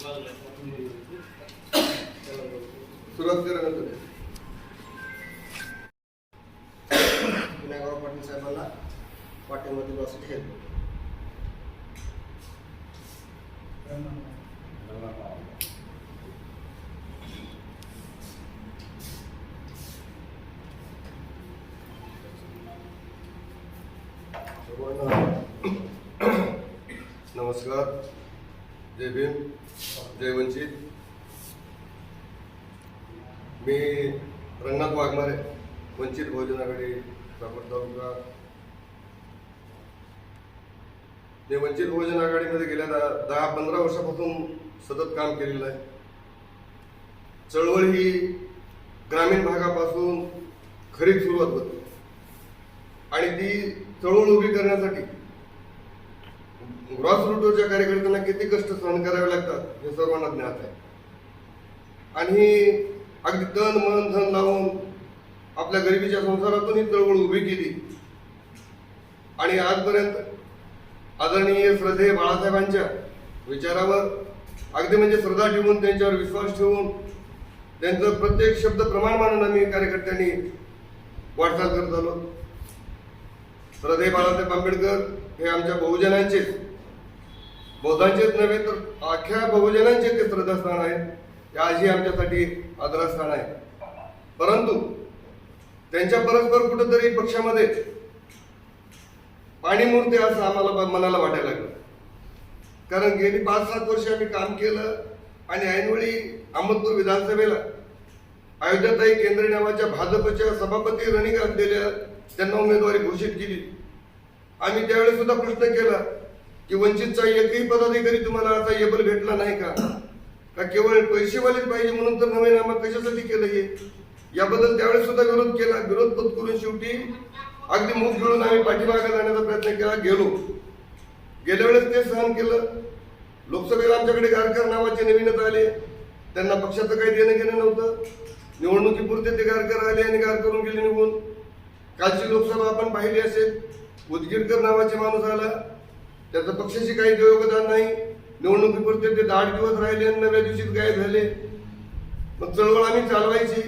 सुरुवात केल्यानंतर विनायकराव पाटील साहेबांना पाठिंबा दिल्यासाठी हे नमस्कार, जय भीम, जय वंचित. मी रंगनाथ वाघमारे, वंचित बहुजन आघाडी रामपूर तालुका. मी वंचित बहुजन आघाडीमध्ये गेल्या 10-15 वर्षापासून सतत काम केलेलं आहे. चळवळ ही ग्रामीण भागापासून खरी सुरुवात होती आणि ती चळवळ उभी करण्यासाठी ग्रॉसरूटवरच्या कार्यकर्त्यांना किती कष्ट सहन करावे लागतात हे सर्वांना ज्ञात आहे. आणि अगदी तन मन धन लावून आपल्या गरिबीच्या संसारातून ही चळवळ उभी केली आणि आजपर्यंत आदरणीय श्रद्धेय बाळासाहेबांच्या विचारावर अगदी म्हणजे श्रद्धा ठेवून त्यांच्यावर विश्वास ठेवून त्यांचं प्रत्येक शब्द प्रमाण मानून आम्ही कार्यकर्त्यांनी वाटचाल करत आलो. श्रद्धेय बाळासाहेब आंबेडकर हे आमच्या बहुजनांचेच, बौद्धांचेच नव्हे तर अख्ख्या बहुजनांचे ते श्रद्धास्थान आहे. हे आजही आमच्यासाठी आदरास्थान आहे. परंतु त्यांच्या परस्पर कुठंतरी पक्षामध्ये पाणी मुरते असं आम्हाला मनाला वाटायला लागलं. कारण गेली 5-7 वर्ष आम्ही काम केलं आणि ऐनवेळी अहमदपूर विधानसभेला अयोध्याताई केंद्रे नावाच्या भाजपच्या सभापती रणिका असलेल्या त्यांना उमेदवारी घोषित केली. आम्ही त्यावेळेस सुद्धा प्रश्न केला की वंचितचा एकही पदाधिकारी तुम्हाला असा एबल भेटला नाही का केवळ पैसेवालेच पाहिजे म्हणून तर नवीन आम्हाला कशासाठी केलं हे, याबद्दल त्यावेळेस सुद्धा विरोध केला. विरोध पत्करून शेवटी अगदी मुख गिळून आम्ही पाठीमागे जाण्याचा प्रयत्न केला. गेल्या वेळेस ते सहन केलं. लोकसभेला आमच्याकडे गारकर नावाचे नवीनच आले, त्यांना पक्षाचं काही देणं घेणं नव्हतं. निवडणुकीपुरते ते गारकर आले आणि गार करून गेले निघून. कालची लोकसभा आपण पाहिली असेल, उदगीरकर नावाचे माणूस आला, त्याचं पक्षाशी काही योगदान नाही. निवडणुकीपुरते ते 8 दिवस राहिले आणि 9व्या दिवशीच गायब झाले. मग चळवळ आम्ही चालवायची,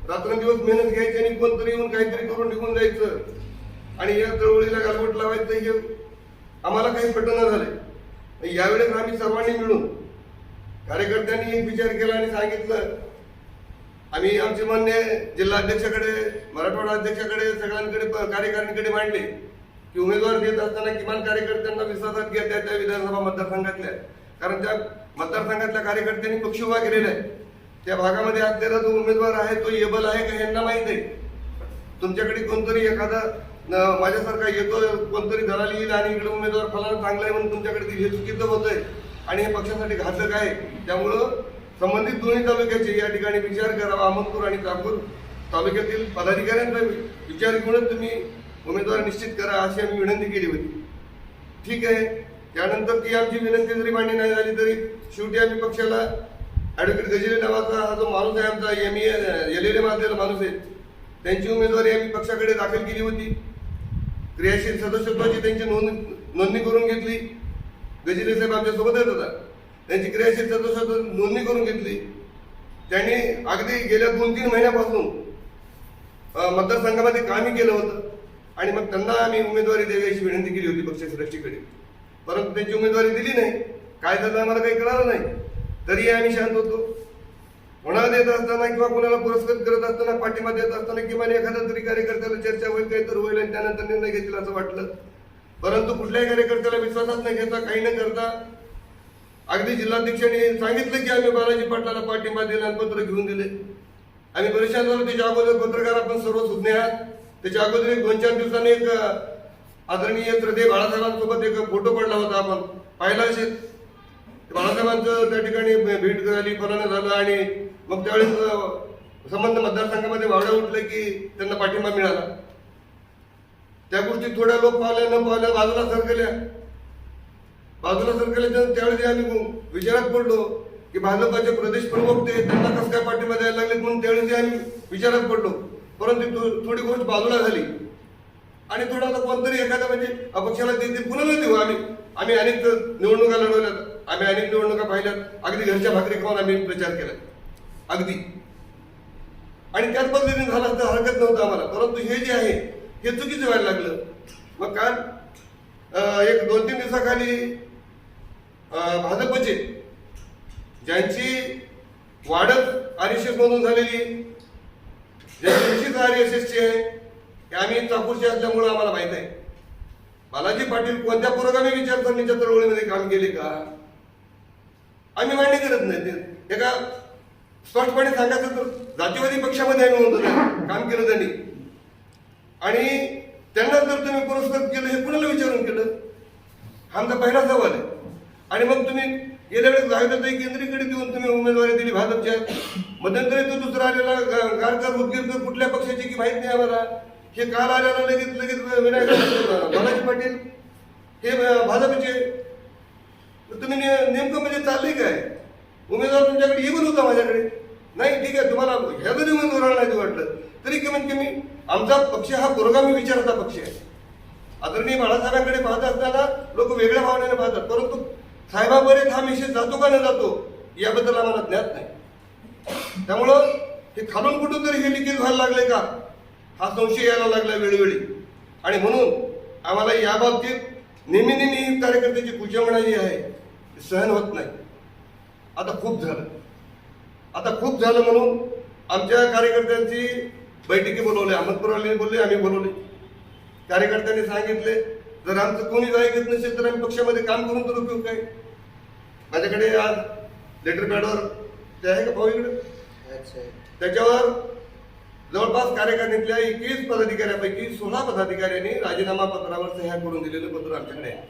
रात्रंदिवस मेहनत घ्यायची आणि कोणतरी येऊन काहीतरी करून निघून जायचं आणि या चळवळीला गालबोट लावायचं हे आम्हाला काही पटना झाले. यावेळेस आम्ही सर्वांनी मिळून कार्यकर्त्यांनी एक विचार केला आणि सांगितलं, आम्ही आमचे म्हणणे जिल्हाध्यक्षाकडे, मराठवाडा अध्यक्षाकडे, सगळ्यांकडे, कार्यकारिणीकडे मांडले की उमेदवार देत असताना किमान कार्यकर्त्यांना विश्वासात घ्या त्या विधानसभा मतदारसंघातल्या. कारण त्या मतदारसंघातल्या कार्यकर्त्यांनी पक्ष उभा केलेला आहे. त्या भागामध्ये असलेला जो उमेदवार आहे तो एबल आहे का यांना माहीत आहे. तुमच्याकडे कोणतरी एखादा माझ्यासारखा येतो, कोणतरी दलाल येईल आणि इकडे उमेदवार फलाना चांगला आहे म्हणून तुमच्याकडे हे चुकीचं होतंय आणि हे पक्षासाठी घातक आहे. त्यामुळं संबंधित दोन्ही तालुक्याचे या ठिकाणी विचार करावा. अहमदपूर आणि चाकूर तालुक्यातील पदाधिकाऱ्यांचा विचार घेऊनच तुम्ही उमेदवार निश्चित करा अशी आम्ही विनंती केली होती. ठीक आहे, त्यानंतर ती आमची विनंती जरी मान्य नाही झाली तरी शेवटी आम्ही पक्षाला ॲडव्होकेट गजिरे नावाचा हा जो माणूस आहे, आमचा LLM असलेला माणूस आहे, त्यांची उमेदवारी आम्ही पक्षाकडे दाखल केली होती. क्रियाशील सदस्यत्वाची त्यांची नोंदणी करून घेतली. गजिरे साहेब आमच्यासोबत येत होता, त्यांची क्रियाशील सदस्यत्व नोंदणी करून घेतली. त्यांनी अगदी गेल्या 2-3 महिन्यापासून मतदारसंघामध्ये कामही केलं होतं आणि मग त्यांना आम्ही उमेदवारी द्यावी अशी विनंती केली होती पक्षश्रेष्ठीकडे. परंतु त्यांची उमेदवारी दिली नाही. काय झालं आम्हाला काही कळालं नाही. तरी आम्ही शांत होतो. कोणाला देत असताना किंवा कोणाला पुरस्कृत करत असताना, पाठिंबा देत असताना किमान एखाद्या तरी कार्यकर्त्याला चर्चा होईल, काही तर होईल आणि त्यानंतर निर्णय घेतील असं वाटलं. परंतु कुठल्याही कार्यकर्त्याला विश्वासात न घेता, काही न करता अगदी जिल्हाध्यक्षांनी सांगितलं की आम्ही बालाजी पाटलाला पाठिंबा दिला आणि पत्र घेऊन दिले. आम्ही परेशान झालो. त्याच्या अगोदर पत्रकार आपण सर्व सुज्ञ आहात. त्याच्या अगोदर 2-4 दिवसांनी एक आदरणीय श्रद्धेय बाळासाहेबांसोबत एक फोटो पडला होता, आपण पाहिला असेल. बाळासाहेबांचं त्या ठिकाणी भेट झाली, फलानं झालं आणि मग त्यावेळेस संबंध मतदारसंघामध्ये वावड्या उठले की त्यांना पाठिंबा मिळाला. त्या गोष्टी थोड्या लोक पावल्या न पावल्या बाजूला सरकल्या. त्यावेळेस आम्ही विचारात पडलो की भाजपाचे प्रदेश प्रमुख ते त्यांना कसं काय पाठिंबा द्यायला लागले म्हणून त्यावेळेस आम्ही विचारात पडलो. परंतु थोडी गोष्ट बाजूला झाली आणि थोडा कोणतरी एखादा म्हणजे अपक्षाला देते पुन्हा देऊ आम्ही आम्ही अनेक निवडणुका लढवल्यात, आम्ही अनेक निवडणुका पाहिल्यात, अगदी घरच्या भाकरी खाऊन आम्ही प्रचार केला अगदी, आणि त्याच पद्धतीने झाला तर हरकत नव्हतं आम्हाला. परंतु हे जे आहे हे चुकीचं व्हायला लागलं. मग काल एक 2-3 दिवसाखाली भाजपचे ज्यांची वाढच RSS मधून झालेली, ज्यांची निश्चित RSSची आहे, हे आम्ही चाकूरचे असल्यामुळे आम्हाला माहित आहे. बालाजी पाटील कोणत्या पुरोगामी विचारसरणीच्या चळवळीमध्ये काम केले का आम्ही मान्य करत नाही. ते एका स्पष्टपणे सांगायचं तर जातीवादी पक्षामध्ये आम्ही म्हणतो काम केलं त्यांनी, आणि त्यांना जर तुम्ही पुरस्कृत केलं हे कुणाला विचारून केलं हा आमचा पहिला सवाल आहे. आणि मग तुम्ही गेल्या वेळेस आयोध्याताई केंद्रीकडे देऊन तुम्ही उमेदवारी दिली भाजपच्या, मध्यंतरी तो दुसरा आलेला गारकर उदगीरकर कुठल्या पक्षाची की माहित नाही आम्हाला, हे काल आलेला लगेच विनायक बालाजी पाटील हे भाजपचे. तुम्ही नेमकं म्हणजे चाललंय काय? उमेदवार तुमच्याकडे येऊन होता माझ्याकडे नाही, ठीक आहे, तुम्हाला ह्या जरी उमेदवाराला नाही वाटलं तरी कमीत कमी आमचा पक्ष हा पुरोगामी विचाराचा पक्ष आहे. आदरणीय बाळासाहेबांकडे पाहत असताना लोक वेगळ्या भावनेने पाहतात, परंतु साहेबांपर्यंत हा मेसेज जातो का न जातो याबद्दल आम्हाला ज्ञात नाही. त्यामुळं हे खालून कुठून तरी हे लिकेज व्हायला लागले का हा संशय यायला लागला वेळोवेळी, आणि म्हणून आम्हाला याबाबतीत नेहमी कार्यकर्त्याची कुचंबणा जी आहे सहन होत नाही. आता खूप झालं म्हणून आमच्या कार्यकर्त्यांची बैठकी बोलवली, अहमदपूरवाले बोलले, आम्ही बोलवले. कार्यकर्त्यांनी सांगितले जर आमचं कोणी ऐकत नसेल तर आम्ही पक्षामध्ये काम करून तर उपयोग काय. माझ्याकडे आज लेटर पॅडवर ते आहे का भाऊ इकडे, त्याच्यावर जवळपास कार्यकारिणीतल्या 21 पदाधिकाऱ्यांपैकी 16 पदाधिकाऱ्यांनी राजीनामा पत्रावर सह्या करून दिलेलं पत्र आमच्याकडे आहे.